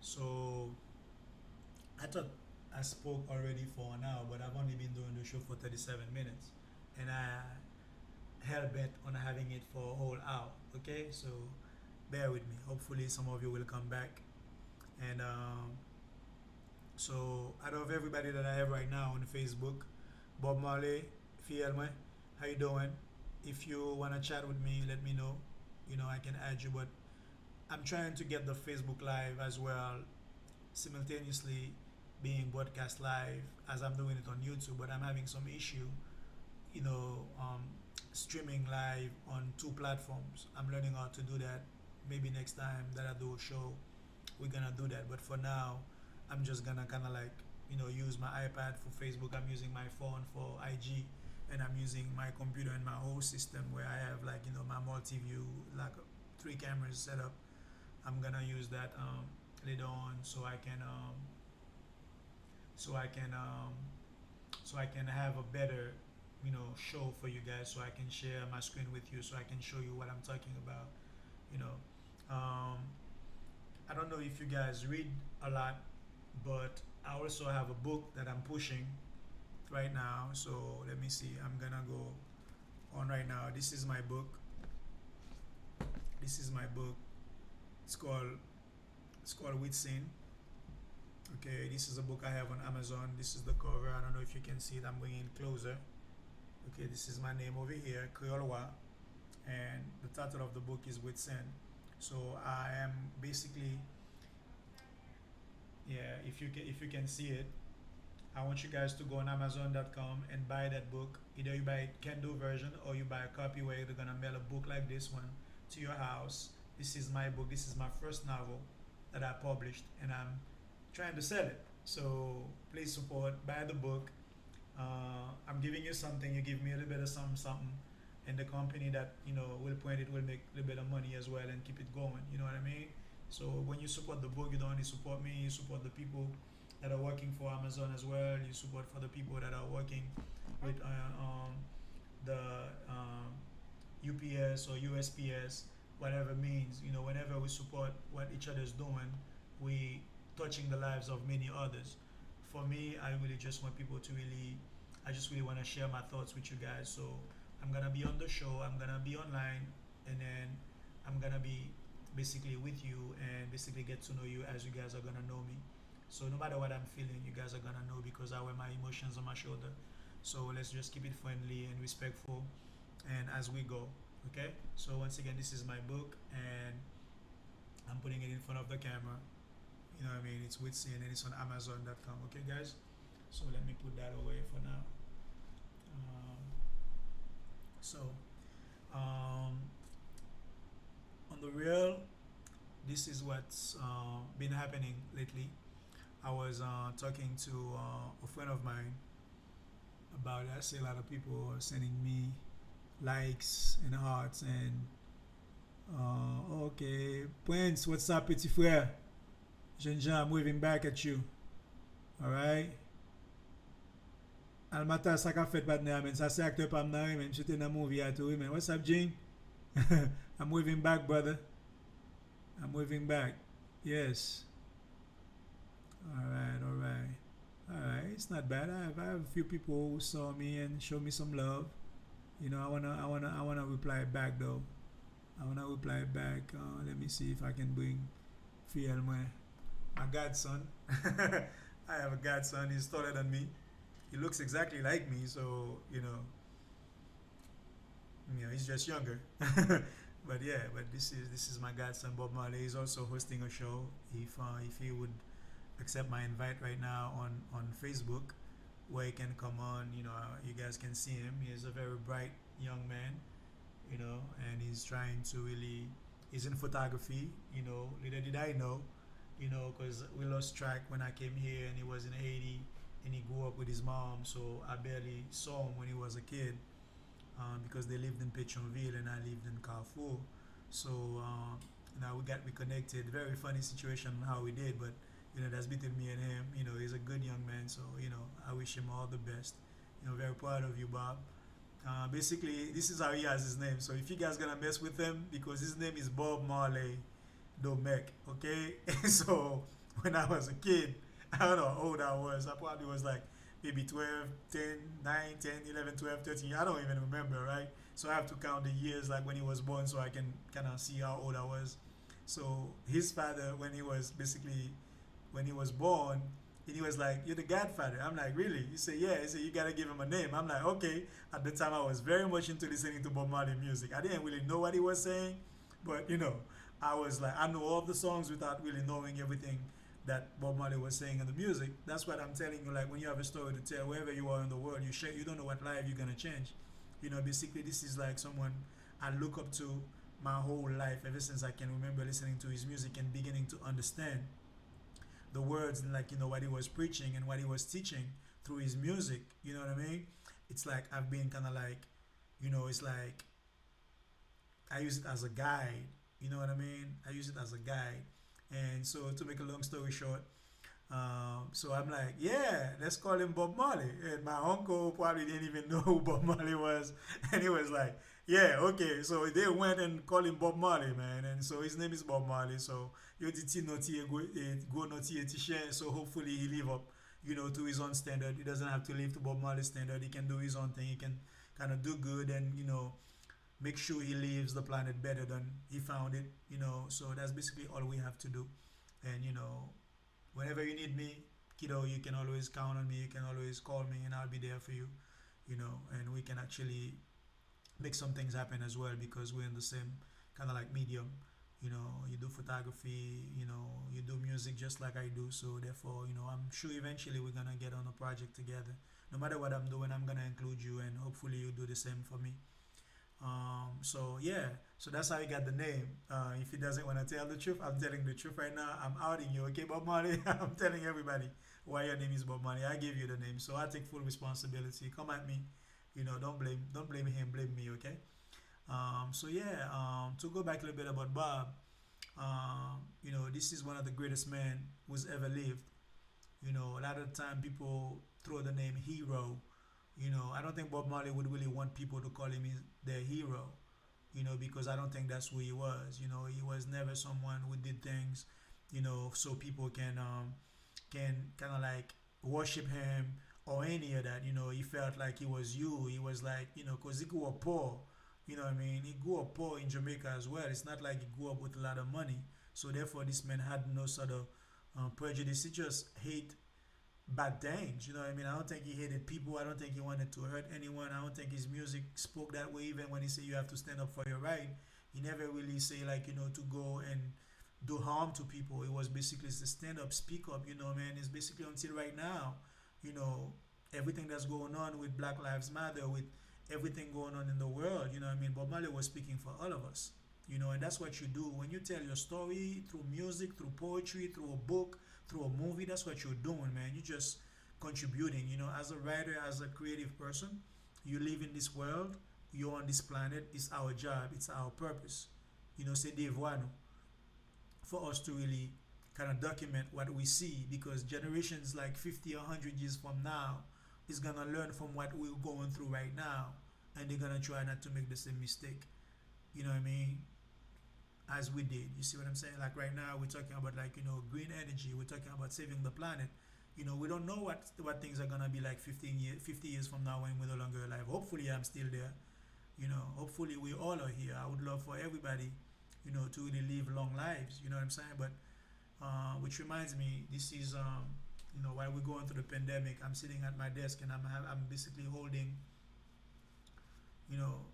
So I thought I spoke already for an hour, but I've only been doing the show for 37 minutes, and I hell bent on having it for a whole hour. Okay, so bear with me. Hopefully, some of you will come back. And so out of everybody that I have right now on Facebook, Bob Marley, Fielme, how you doing? If you wanna chat with me, let me know. I can add you, but I'm trying to get the Facebook Live as well, simultaneously being broadcast live as I'm doing it on YouTube. But I'm having some issue, you know, um, streaming live on two platforms. I'm learning how to do that. Maybe next time that I do a show, we're gonna do that. But for now, I'm just gonna kind of like, use my iPad for Facebook. I'm using my phone for IG, and I'm using my computer and my whole system where I have like my multi-view, like 3 cameras set up. I'm gonna use that later on, so I can so I can so I can have a better show for you guys, so I can share my screen with you, so I can show you what I'm talking about. You know, um, I don't know if you guys read a lot, but I also have a book that I'm pushing right now. So let me see. I'm gonna go on right now. This is my book. This is my book. It's called With Sin. Okay, this is a book I have on Amazon. This is the cover. I don't know if you can see it. I'm bringing it closer. Okay, this is my name over here, Creolwa, and the title of the book is With Sin. So I am basically, yeah, if you can see it, I want you guys to go on Amazon.com and buy that book. Either you buy a Kindle version or you buy a copy where they're gonna mail a book like this one to your house. This is my book. This is my first novel that I published, and I'm trying to sell it. So please support, buy the book. I'm giving you something. You give me a little bit of something, and the company that will print it will make a little bit of money as well and keep it going. You know what I mean? So when you support the book, you don't only support me. You support the people that are working for Amazon as well. You support for the people that are working with the UPS or USPS, whatever means. Whenever we support what each other's doing, we touching the lives of many others. For me, I really just want people to I just really want to share my thoughts with you guys. So I'm gonna be on the show. I'm gonna be online, and then I'm gonna be basically with you and basically get to know you as you guys are gonna know me. So no matter what I'm feeling, you guys are gonna know because I wear my emotions on my shoulder. So let's just keep it friendly and respectful, and as we go, okay? So once again, this is my book, and I'm putting it in front of the camera. You know what I mean? It's with Sin, and it's on Amazon.com. Okay, guys. So let me put that away for now. Um, so, on the real, this is what's been happening lately. I was talking to a friend of mine about it. I see a lot of people are sending me likes and hearts and okay, Prince, what's up, petit frère? Jean Jean, I'm waving back at you. Alright? Almata sa ka fet patne amen. Sa se acteur pam nan men. Msye nan movie a tou men. What's up, Jane? I'm waving back, brother. I'm waving back. Yes. Alright. It's not bad. I have a few people who saw me and showed me some love. I wanna reply back though. I wanna reply back. Let me see if I can bring Fielme. my godson. I have a godson. He's taller than me. He looks exactly like me. So he's just younger. But yeah, but this is my godson Bob Marley. He's also hosting a show. If he would accept my invite right now on Facebook, where he can come on. You guys can see him. He is a very bright young man. And he's trying to really. He's in photography. Little did I know. Because we lost track when I came here, and he was in Haiti, and he grew up with his mom. So I barely saw him when he was a kid, because they lived in Pétionville and I lived in Carrefour. So now we got reconnected. Very funny situation how we did, but that's between me and him. He's a good young man, so I wish him all the best. Very proud of you, Bob. Basically, this is how he has his name. So if you guys gonna mess with him, because his name is Bob Marley Domek, okay? So when I was a kid, I don't know how old I was. I probably was like maybe 12, 10, 9, 10, 11, 12, 13. I don't even remember, right? So I have to count the years like when he was born so I can kind of see how old I was. So his father, when he was born, and he was like, "You're the Godfather." I'm like, "Really?" He said, "Yeah." He said, "You gotta give him a name." I'm like, "Okay." At the time, I was very much into listening to Bob Marley music. I didn't really know what he was saying, but I was like, I know all the songs without really knowing everything that Bob Marley was saying in the music. That's what I'm telling you. Like when you have a story to tell, wherever you are in the world, you share. You don't know what life you're gonna change. Basically, this is like someone I look up to my whole life ever since I can remember listening to his music and beginning to understand the words and like what he was preaching and what he was teaching through his music. You know what I mean? It's like I've been kind of like, it's like I use it as a guide. You know what I mean? I use it as a guide. And so to make a long story short, so I'm like, yeah, let's call him Bob Marley. And my uncle probably didn't even know who Bob Marley was. And he was like, yeah, okay. So they went and called him Bob Marley, man. And so his name is Bob Marley. So you did not go not share. So hopefully he live up, to his own standard. He doesn't have to live to Bob Marley's standard. He can do his own thing. He can kind of do good and, make sure he leaves the planet better than he found it. So that's basically all we have to do. And, whenever you need me, kiddo, you can always count on me. You can always call me, and I'll be there for you. And we can actually make some things happen as well because we're in the same kind of like medium. You do photography, you do music just like I do. So therefore, I'm sure eventually we're gonna get on a project together. No matter what I'm doing, I'm gonna include you, and hopefully you do the same for me. So yeah, so that's how he got the name. If he doesn't want to tell the truth, I'm telling the truth right now. I'm outing you, okay, Bob Marley? I'm telling everybody why your name is Bob Marley. I gave you the name, so I take full responsibility. Come at me, don't blame him, blame me, okay? So yeah, to go back a little bit about Bob, this is one of the greatest men who's ever lived. A lot of the time people throw the name hero. I don't think Bob Marley would really want people to call him their hero. Because I don't think that's who he was. He was never someone who did things, so people can kind of like worship him or any of that. He felt like he was you. He was like, because he grew up poor. You know what I mean? He grew up poor in Jamaica as well. It's not like he grew up with a lot of money. So therefore, this man had no sort of prejudice. He just hate bad things. You know what I mean? I don't think he hated people. I don't think he wanted to hurt anyone. I don't think his music spoke that way. Even when he said you have to stand up for your right, he never really say like to go and do harm to people. It was basically to stand up, speak up. Man. It's basically until right now, you know, everything that's going on with Black Lives Matter, with everything going on in the world. You know what I mean? Bob Marley was speaking for all of us. And that's what you do when you tell your story through music, through poetry, through a book, through a movie. That's what you're doing, man. You're just contributing. As a writer, as a creative person, you live in this world. You're on this planet. It's our job. It's our purpose. C'est devoir nous, for us to really kind of document what we see because generations like 50 or 100 years from now is gonna learn from what we're going through right now, and they're gonna try not to make the same mistake. You know what I mean? As we did. You see what I'm saying? Like right now, we're talking about like green energy. We're talking about saving the planet. We don't know what things are gonna be like 50 years from now when we're no longer alive. Hopefully, I'm still there. Hopefully we all are here. I would love for everybody, to really live long lives. You know what I'm saying? But Which reminds me, this is while we're going through the pandemic, I'm sitting at my desk and I'm basically holding you know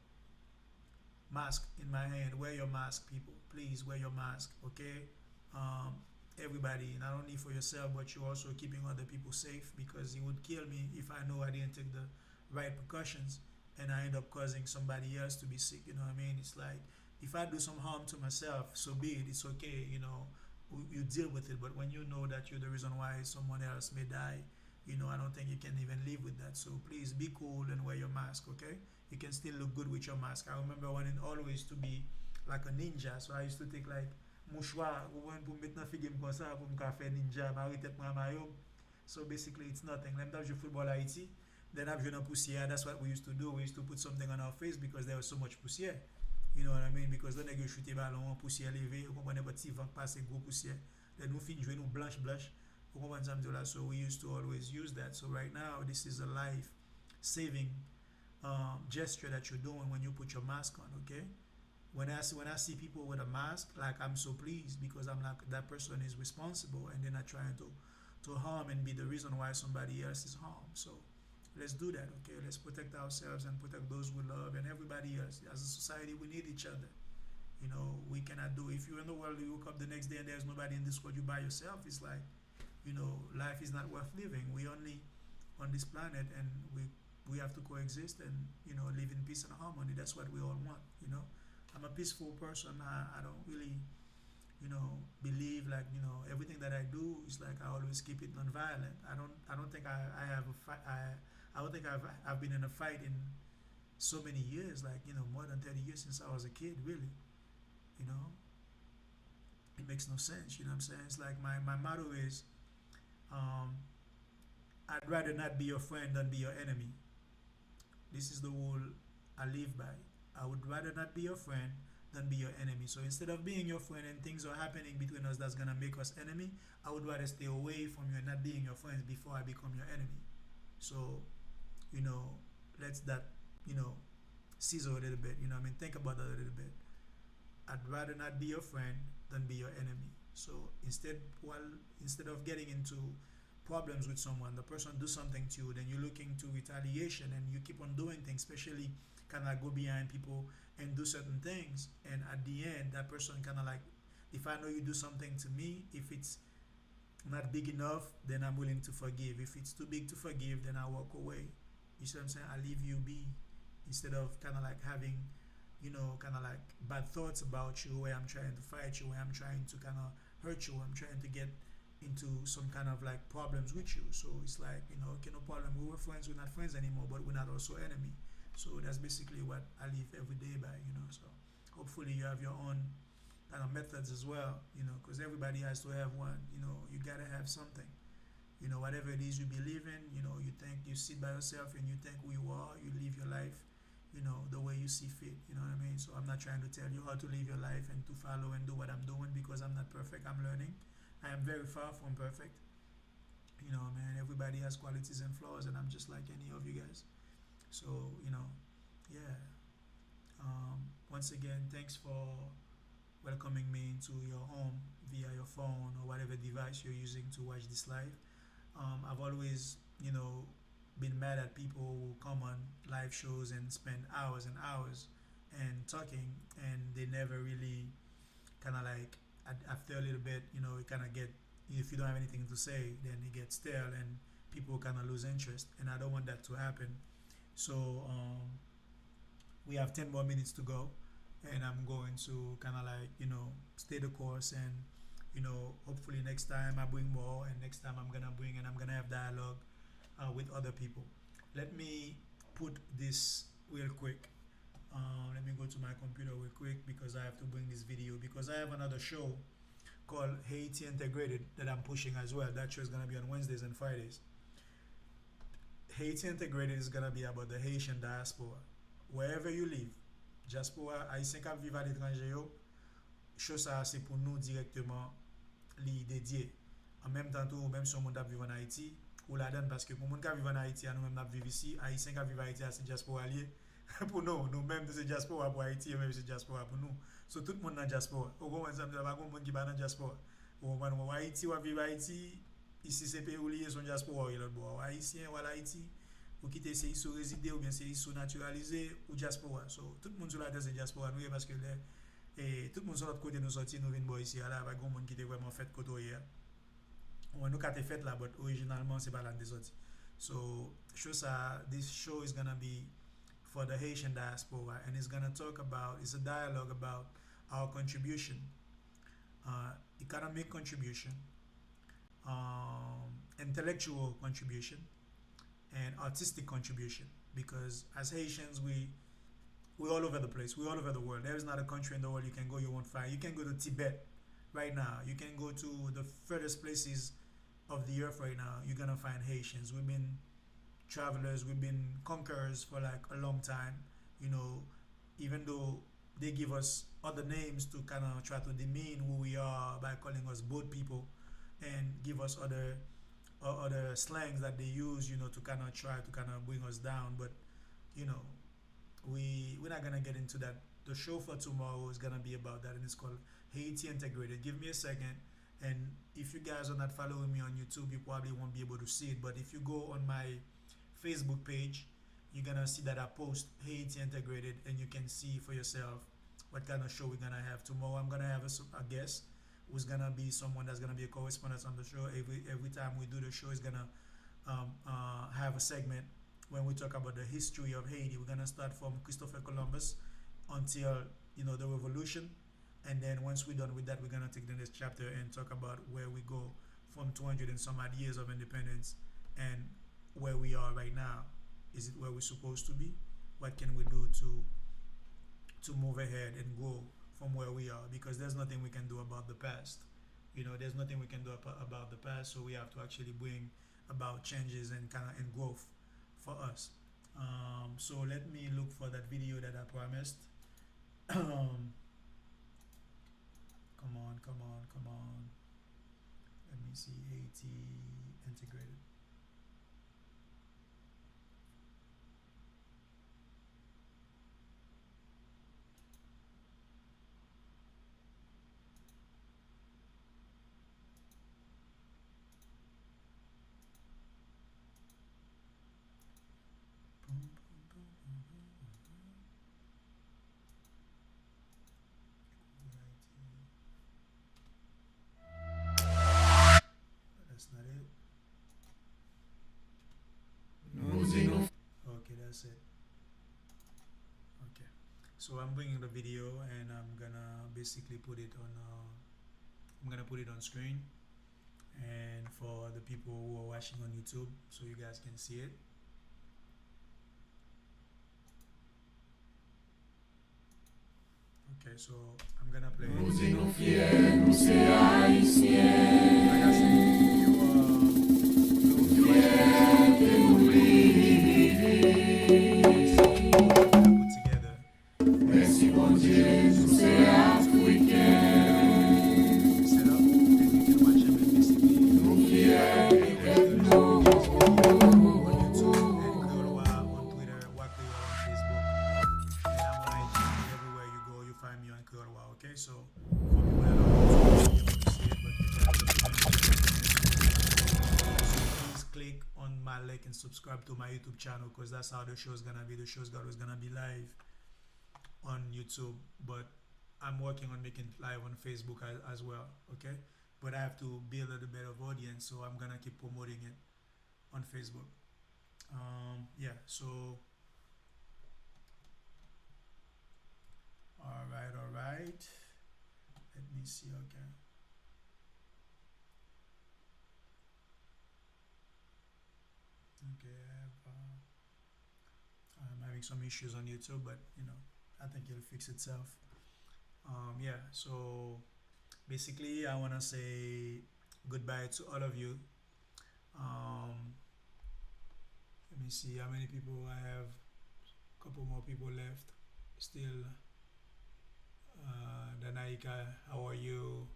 mask in my hand. Wear your mask, people. Please wear your mask, okay? Um, Everybody, not only for yourself, but you're also keeping other people safe because it would kill me if I know I didn't take the right precautions and I end up causing somebody else to be sick. You know what I mean? It's like if I do some harm to myself, so be it. It's okay. You deal with it. But when you know that you're the reason why someone else may die, I don't think you can even live with that. So please be cool and wear your mask, okay? You can still look good with your mask. I remember wanting always to be like a ninja, so I used to take like mouchoir pour mettre dans figure comme ça pour me faire ninja, ma tête moi so basically it's nothing. Let me have football Haiti. Then have you poussière. That's what we used to do. We used to put something on our face because there was so much poussière. You know what I mean? Because the nègre shooter ballon, poussière levée, vous comprenez pas si vent passe gros poussière. Then nous fin jouer nous blanche. Vous comprenez ça me dit là? So we used to always use that. So right now this is a life saving gesture that you're doing when you put your mask on, okay? When I see people with a mask, like I'm so pleased because I'm like that person is responsible and they're not trying to harm and be the reason why somebody else is harmed. So let's do that, okay? Let's protect ourselves and protect those we love and everybody else. As a society, we need each other. We cannot do. If you're in the world, you wake up the next day and there's nobody in this world, you by yourself. It's like, life is not worth living. We only on this planet and we have to coexist and live in peace and harmony. That's what we all want. I'm a peaceful person. I don't really believe like everything that I do is like I always keep it non-violent. I don't think I have a fight. I don't think I've been in a fight in so many years, like more than 30 years since I was a kid. Really, you know, it makes no sense. You know what I'm saying? It's like my motto is, I'd rather not be your friend than be your enemy. This is the rule I live by. I would rather not be your friend than be your enemy. So instead of being your friend and things are happening between us that's gonna make us enemy, I would rather stay away from you and not being your friends before I become your enemy. So, you know, let's that, sizzle a little bit. I mean, think about that a little bit. I'd rather not be your friend than be your enemy. So instead of getting into problems with someone, the person do something to you, then you're looking to retaliation and you keep on doing things, especially kind of like go behind people and do certain things. And at the end, that person kind of like, if I know you do something to me, if it's not big enough, then I'm willing to forgive. If it's too big to forgive, then I walk away. You see what I'm saying? I leave you be instead of kind of like having, kind of like bad thoughts about you, where I'm trying to fight you, where I'm trying to kind of hurt you, I'm trying to get into some kind of like problems with you. So it's like, okay, no problem. We were friends, we're not friends anymore, but we're not also enemy. So that's basically what I live every day by. So hopefully you have your own kind of methods as well, because everybody has to have one. You gotta have something. Whatever it is you believe in, you think you sit by yourself and you think who you are, you live your life, the way you see fit. You know what I mean? So I'm not trying to tell you how to live your life and to follow and do what I'm doing because I'm not perfect. I'm learning. I am very far from perfect. Man, everybody has qualities and flaws, and I'm just like any of you guys. So, yeah. Once again, thanks for welcoming me into your home via your phone or whatever device you're using to watch this live. I've always, been mad at people who come on live shows and spend hours and hours and talking, and they never really kind of like after a little bit, it kind of get, if you don't have anything to say, then it gets stale and people kind of lose interest, and I don't want that to happen. So we have 10 more minutes to go, and I'm going to kind of like stay the course, and hopefully next time I bring more, and next time I'm gonna bring and I'm gonna have dialogue with other people. Let me put this real quick. Let me go to my computer real quick because I have to bring this video because I have another show called Haiti Integrated that I'm pushing as well. That show is gonna be on Wednesdays and Fridays. Haiti Integrated is gonna be about the Haitian diaspora. Wherever you live, diaspora haïtien qui vivent à l'étranger yo, chose ça c'est pour nous directement li dédié. En même temps tout, même si on monde vivre en Haïti, ou la donne parce que pour monde qui vivent en Haïti, nous même vivre ici, haïtien qui vivent en Haïti, c'est diaspora lié. Pour nous même c'est diaspora pour Haïti, même c'est diaspora pour nous. So tout le monde dans diaspora. Au moins ça me dit pas monde qui pas dans diaspora. Ou ou Haïti ou vivre Haïti, ici c'est pays où lié son diaspora l'autre bois. Ou Haïtien ou Haïti, ou quitter c'est ici résider ou bien c'est ici naturalisé ou diaspora. So tout le monde sur la terre c'est diaspora nous parce que et tout le monde sur l'autre côté nous sorti nous venons ici là avec un monde qui était vraiment fait côté hier. On nous qu'a fait là but originalement c'est pas là des sorti. So show ça this show is gonna be for the Haitian diaspora and it's gonna talk about it's a dialogue about our contribution, economic contribution, intellectual contribution, and artistic contribution. Because as Haitians, we're all over the place. We're all over the world. There is not a country in the world you can go you won't find. You can go to Tibet right now. You can go to the furthest places of the earth right now. You're gonna find Haitians. We've been travelers. We've been conquerors for like a long time. You know, even though they give us other names to kind of try to demean who we are by calling us boat people and give us other slangs that they use, you know, to kind of try to kind of bring us down. But you know, we're not gonna get into that. The show for tomorrow is gonna be about that, and it's called Haiti Integrated. Give me a second, and if you guys are not following me on YouTube, you probably won't be able to see it. But if you go on my Facebook page, you're gonna see that I post Haiti Integrated, and you can see for yourself what kind of show we're gonna have tomorrow. I'm gonna have a guest who's gonna be someone that's gonna be a correspondent on the show. Every time we do the show, is gonna have a segment when we talk about the history of Haiti. We're gonna start from Christopher Columbus until the revolution, and then once we're done with that, we're gonna take the next chapter and talk about where we go from 200 and some odd years of independence and where we are right now. Is it where we're supposed to be? What can we do to move ahead and grow from where we are? Because there's nothing we can do about the past. There's nothing we can do about the past. So we have to actually bring about changes and kind of and growth for us. So let me look for that video that I promised. Come on, come on, come on. Let me see. Haiti integrated. That's not it. Okay, that's it. Okay, so I'm bringing the video and I'm gonna basically put it on. I'm gonna put it on screen, and for the people who are watching on YouTube, so you guys can see it. Okay, so I'm gonna play. Like I said, put together. Set up, and you can watch them and basically on YouTube and Creole on Twitter, Wakio on Facebook, and I'm on IG. Everywhere you go, you find me on Creole. Okay, so for people that are on YouTube, you'll be able to see it, but you guys please click on my link and subscribe to my YouTube channel because that's how the show is gonna be. The show's gonna be live on YouTube, but I'm working on making it live on Facebook as well. Okay, but I have to build a little bit of audience, so I'm gonna keep promoting it on Facebook. Yeah. So, all right, all right. Let me see. Okay. Okay. I'm having some issues on YouTube, but I think it'll fix itself. Yeah. So basically, I wanna say goodbye to all of you. Let me see how many people I have. A couple more people left. Still, Danaika, how are you?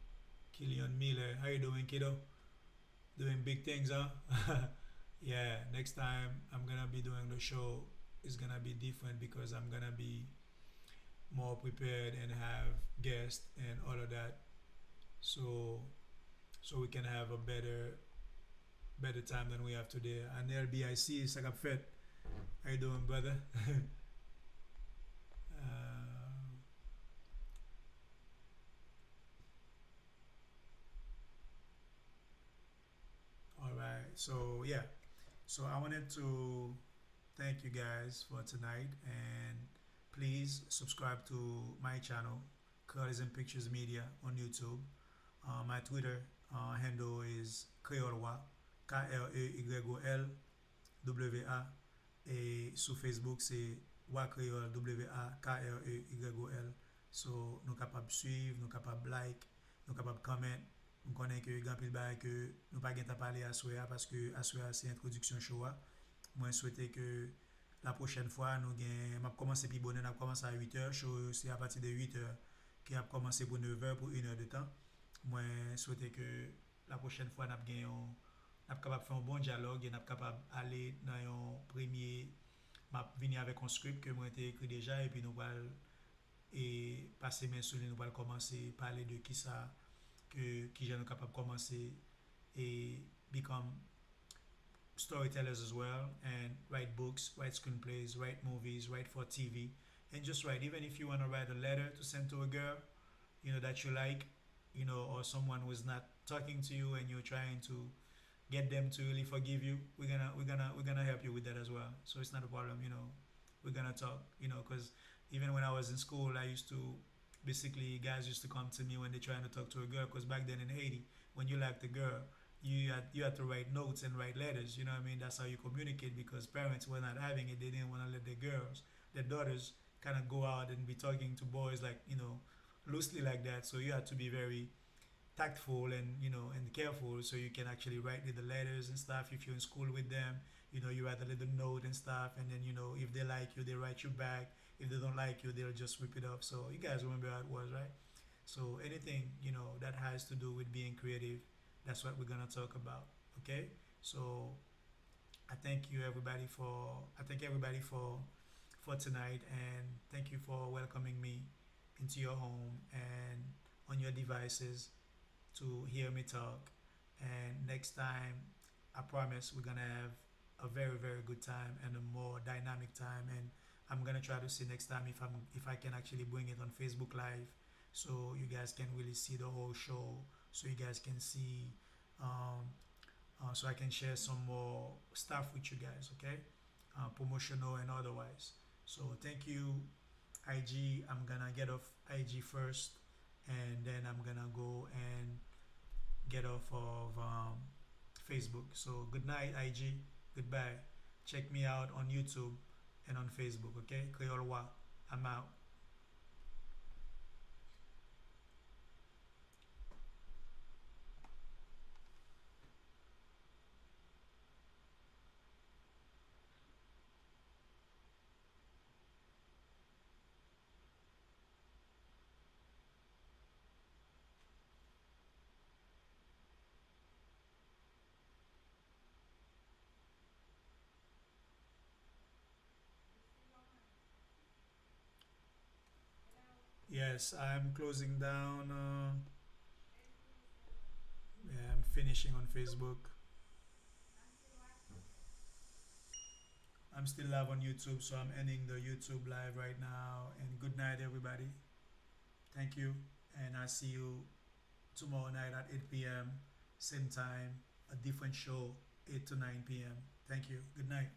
Killian Miller, how you doing, kiddo? Doing big things, huh? Yeah. Next time I'm gonna be doing the show is gonna be different because I'm gonna be more prepared and have guests and all of that. So so we can have a better time than we have today. And LBIC is like a fit. How you doing, brother? All right. So yeah. So I wanted to thank you guys for tonight, and please subscribe to my channel, Colors and Pictures Media on YouTube. My Twitter handle is Creolwa, KREYOLWA. Et sur Facebook, c'est Wakreol, WAKREYOL. So, nous capables de suivre, nous capables de like, nous capables de comment. Nous connaissons que grand pile bail que nous pas gain parler à Soya parce que à Soya c'est introduction show. Moi souhaiter que la prochaine fois nous gain m'a commencé puis bonne, on a commencé à 8h, show c'est à partir de 8h qui a commencé pour 9h pour 1 heure de temps. Moi souhaiter que la prochaine fois n'a gain n'a capable faire un bon dialogue et n'a capable aller dans un premier m'a venir avec un script que moi été écrit déjà et puis nous va et passer main sur lui, nous va commencer à parler de qui ça que qui nous capable de commencer et become storytellers as well and write books, write screenplays, write movies, write for TV, and just write. Even if you want to write a letter to send to a girl, you know that you like, you know, or someone who's not talking to you and you're trying to get them to really forgive you, we're gonna help you with that as well. So it's not a problem, you know. We're gonna talk, you know, because even when I was in school, I used to basically guys used to come to me when they're trying to talk to a girl. Because back then in Haiti, when you liked a girl, you had to write notes and write letters. You know what I mean? That's how you communicate because parents were not having it. They didn't want to let their girls, their daughters, kind of go out and be talking to boys like loosely like that. So you had to be very tactful and and careful so you can actually write little letters and stuff if you're in school with them. You write a little note and stuff, and then if they like you, they write you back. If they don't like you, they'll just rip it off. So you guys remember how it was, right? So anything that has to do with being creative, that's what we're gonna talk about. Okay. So I thank everybody for tonight, and thank you for welcoming me into your home and on your devices to hear me talk. And next time, I promise we're gonna have a very very good time and a more dynamic time. And I'm gonna try to see next time if I can actually bring it on Facebook Live, so you guys can really see the whole show. So you guys can see, so I can share some more stuff with you guys. Okay, promotional and otherwise. So thank you, IG. I'm gonna get off IG first, and then I'm gonna go and get off of Facebook. So good night, IG. Goodbye. Check me out on YouTube and on Facebook. Okay, Creolwa. I'm out. Yes, I'm closing down. Yeah, I'm finishing on Facebook. I'm still live on YouTube, so I'm ending the YouTube live right now. And good night, everybody. Thank you, and I'll see you tomorrow night at 8 p.m. Same time, a different show, 8 to 9 p.m. Thank you. Good night.